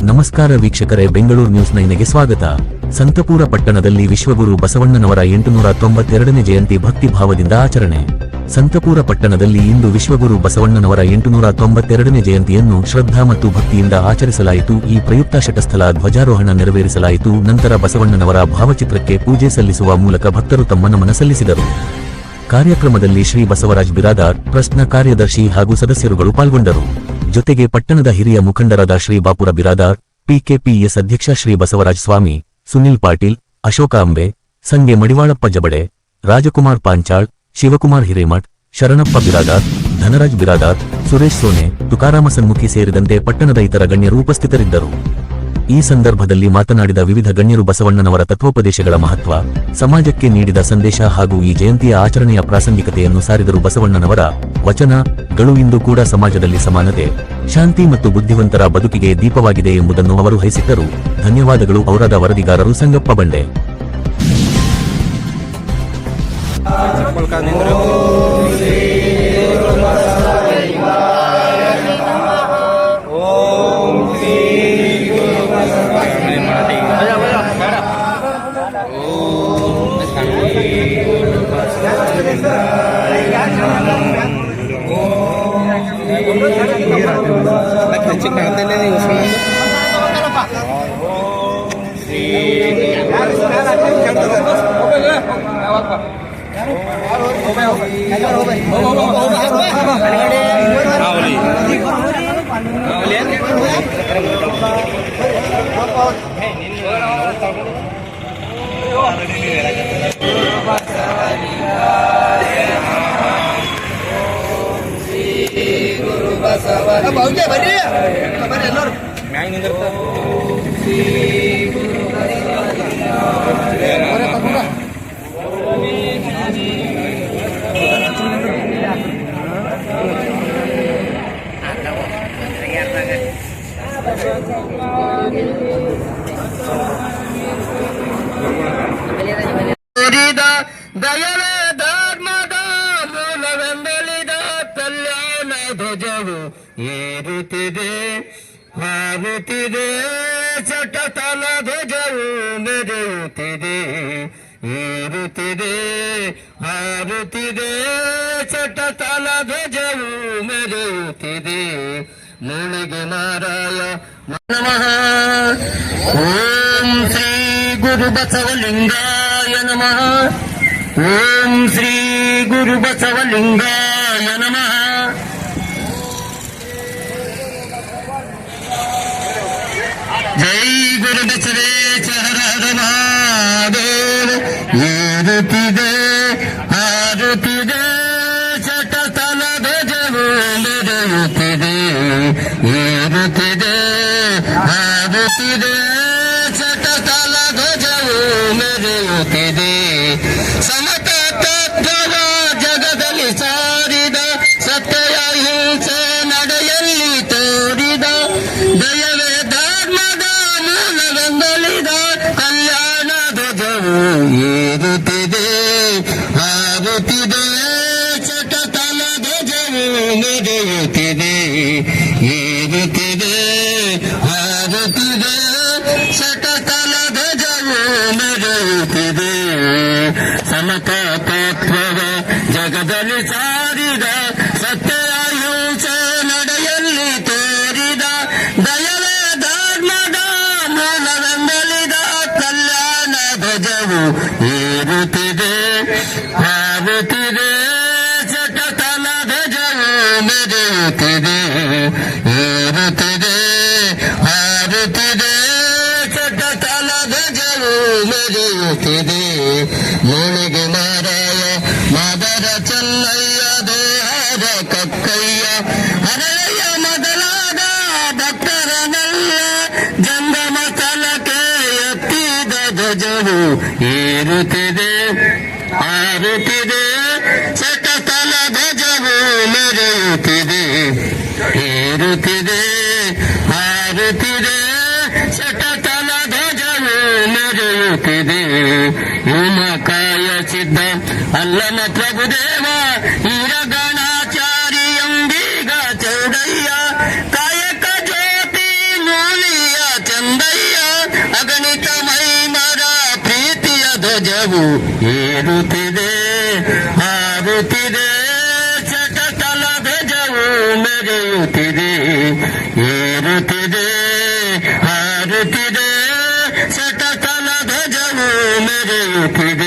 ನಮಸ್ಕಾರ ವೀಕ್ಷಕರೇ, ಬೆಂಗಳೂರು ನ್ಯೂಸ್ 9ಗೆ ಸ್ವಾಗತ. ಸಂತಪುರ ಪಟ್ಟಣದಲ್ಲಿ ವಿಶ್ವಗುರು ಬಸವಣ್ಣನವರ 892ನೇ ಜಯಂತಿ ಭಕ್ತಿ ಭಾವದಿಂದ ಆಚರಣೆ. ಸಂತಪುರ ಪಟ್ಟಣದಲ್ಲಿ ಇಂದು ವಿಶ್ವಗುರು ಬಸವಣ್ಣನವರ 892ನೇ ಜಯಂತಿಯನ್ನು ಶ್ರದ್ಧಾ ಮತ್ತು ಭಕ್ತಿಯಿಂದ ಆಚರಿಸಲಾಯಿತು. ಈ ಪ್ರಯುಕ್ತ ಶಟಸ್ಥಲ ಧ್ವಜಾರೋಹಣ ನೆರವೇರಿಸಲಾಯಿತು. ನಂತರ ಬಸವಣ್ಣನವರ ಭಾವಚಿತ್ರಕ್ಕೆ ಪೂಜೆ ಸಲ್ಲಿಸುವ ಮೂಲಕ ಭಕ್ತರು ತಮ್ಮ ನಮನ ಸಲ್ಲಿಸಿದರು. ಕಾರ್ಯಕ್ರಮದಲ್ಲಿ ಶ್ರೀ ಬಸವರಾಜ್ ಬಿರಾದಾರ್, ಟ್ರಸ್ಟ್ನ ಕಾರ್ಯದರ್ಶಿ ಹಾಗೂ ಸದಸ್ಯರುಗಳು ಪಾಲ್ಗೊಂಡರು. ಜೊತೆಗೆ ಪಟ್ಟಣದ ಹಿರಿಯ ಮುಖಂಡರಾದ ಶ್ರೀ ಬಾಪುರ ಬಿರಾದಾರ್, ಪಿಕೆಪಿಎಸ್ ಅಧ್ಯಕ್ಷ ಶ್ರೀ ಬಸವರಾಜ್ ಸ್ವಾಮಿ, ಸುನಿಲ್ ಪಾಟೀಲ್, ಅಶೋಕ ಅಂಬೆ, ಸಂಗೆ ಮಡಿವಾಳಪ್ಪ ಜಬಡೆ, ರಾಜಕುಮಾರ್ ಪಾಂಚಾಳ್, ಶಿವಕುಮಾರ್ ಹಿರೇಮಠ್, ಶರಣಪ್ಪ ಬಿರಾದಾರ್, ಧನರಾಜ್ ಬಿರಾದಾರ್, ಸುರೇಶ್ ಸೋನೆ, ತುಕಾರಾಮ ಸನ್ಮುಖಿ ಸೇರಿದಂತೆ ಪಟ್ಟಣದ ಇತರ ಗಣ್ಯರು ಉಪಸ್ಥಿತರಿದ್ದರು. ಈ ಸಂದರ್ಭದಲ್ಲಿ ಮಾತನಾಡಿದ ವಿವಿಧ ಗಣ್ಯರು ಬಸವಣ್ಣನವರ ತತ್ವೋಪದೇಶಗಳ ಮಹತ್ವ, ಸಮಾಜಕ್ಕೆ ನೀಡಿದ ಸಂದೇಶ ಹಾಗೂ ಈ ಜಯಂತಿಯ ಆಚರಣೆಯ ಪ್ರಾಸಂಗಿಕತೆಯನ್ನು ಸಾರಿದರು. ಬಸವಣ್ಣನವರ ವಚನಗಳು ಇಂದು ಕೂಡ ಸಮಾಜದಲ್ಲಿ ಸಮಾನತೆ, ಶಾಂತಿ ಮತ್ತು ಬುದ್ಧಿವಂತರ ಬದುಕಿಗೆ ದೀಪವಾಗಿದೆ ಎಂಬುದನ್ನು ಅವರು ಹೈಸಿಟ್ಟರು. ಧನ್ಯವಾದಗಳು. ಔರಾದ ವರದಿಗಾರರು ಸಂಗಪ್ಪ ಬಂಡೆ. ದಯವೇ ಧರ್ಮದ ಮೂಲವೆಂದೆಳಿದ ಕಲ್ಯಾಣ ಧ್ವಜವು ಏರುತ್ತಿದೆ, ಹಾರುತ್ತಿದೆ, ಚಟತಲ ಧ್ವಜವು ಮೆರೆಯುತ್ತಿದೆ, ಏರುತ್ತಿದೆ, ಹಾರುತ್ತಿದೆ, ಚಟತಲ ಧ್ವಜವು ಮೆರೆಯುತ್ತಿದೆ. ಮುಳುಗಿ ಮಾರಾಯ ನಮಃ. ಓಂ ಶ್ರೀ ಗುರು ಬಸವಲಿಂಗಾಯ ನಮಃ. ಓಂ ಶ್ರೀ ಗುರು ಬಸವಲಿಂಗಾಯ ನಮಃ. ಜೈ ಗುರು ಬಸವೇಶ್ವರ ಮಹಾದೇವ. ಏರುತ್ತಿದೆ, ಹಾರುತ್ತಿದೆ, ಚಟತಲ ಧ್ವಜವು ಮೆರೆಯುತ್ತಿದೆ, ಏರುತ್ತಿದೆ, ಹಾರುತ್ತಿದೆ, ಚಟತಲ ಧ್ವಜವು ಮೆರೆಯುತ್ತಿದೆ. ಸಮತ ತತ್ವವ ಜಗದಲ್ಲಿ ಸಾರಿದ, ಸತ್ಯ ಹಿಂಸೆ ನಡೆಯಲ್ಲಿ ತೋರಿದ, ದಯವೇ ಧರ್ಮದ ಮೂಲವೆಂದೆಳಿದ ಕಲ್ಯಾಣ ಧ್ವಜವು ಏರುತ್ತಿದೆ, ಹಾರುತ್ತಿದೆ, ಚಟತಲ ಧ್ವಜವು ಮೆರೆಯುತ್ತಿದೆ, ಏರುತ್ತಿದೆ, ಹಾರುತ್ತಿದೆ, ಚಟತಲ ಧ್ವಜವು ಮೆರೆಯುತ್ತಿದೆ. ಸಮತ ತತ್ವವ ಜಗದಲ್ಲಿ ಸಾರಿದ, ಸತ್ಯ ಹಿಂಸೆ ನಡೆಯಲ್ಲಿ ತೋರಿದ, ದಯವೇ ಧರ್ಮದ ಮೂಲವೆಂದೆಳಿದ ಕಲ್ಯಾಣ ಧ್ವಜವು ಏರುತ್ತಿದೆ, ಹಾರುತ್ತಿದೆ, ಚಟತಲ ಧ್ವಜವು ಮೆರೆಯುತ್ತಿದೆ, ಏರುತ್ತಿದೆ, ಹಾರುತ್ತಿದೆ, ಚಟತಲ ಧ್ವಜವು ಮೆರೆಯುತ್ತಿದೆ. ಮುಳುಗಿ ಮಾರಾಯ ಮಾದರ ಚೆನ್ನಯ್ಯ ದೇಹದ ಕಕ್ಕಯ್ಯ, ಹರಳೆಯ ಮೊದಲಾದ ಭಕ್ತರನೆಲ್ಲ ಜಂಗಮ ಸ್ಥಳಕ್ಕೆ ಎತ್ತಿದ ಧ್ವಜವು ಏರುತ್ತಿದೆ, ಹಾರುತ್ತಿದೆ, ಚಟತಲ ಧ್ವಜವು ಮೆರೆಯುತ್ತಿದೆ, ಏರುತ್ತಿದೆ, ಹಾರುತ್ತಿದೆ, ಚಟತಲ ಧ್ವಜವು ಮೆರೆಯುತ್ತಿದೆ. ಉಮಕಾಯ ಸಿದ್ಧ ಅಲ್ಲನ ಪ್ರಭುದೇವ, ಈರ ಗಣಾಚಾರ್ಯ ಎಂಬೀಗ ಚೌಡಯ್ಯ, ಕಾಯಕ ಜ್ಯೋತಿ ಮೂಲಿಯ ಏರುತ್ತಿದೆ ಹಾರುತ್ತಿದೆ ಚಟತಲ ಧ್ವಜವು ಮೆರೆಯುತ್ತಿದೆ ಏರುತ್ತಿದೆ ಹಾರುತ್ತಿದೆ ಚಟತಲ ಧ್ವಜವು ಮೆರೆಯುತ್ತಿದೆ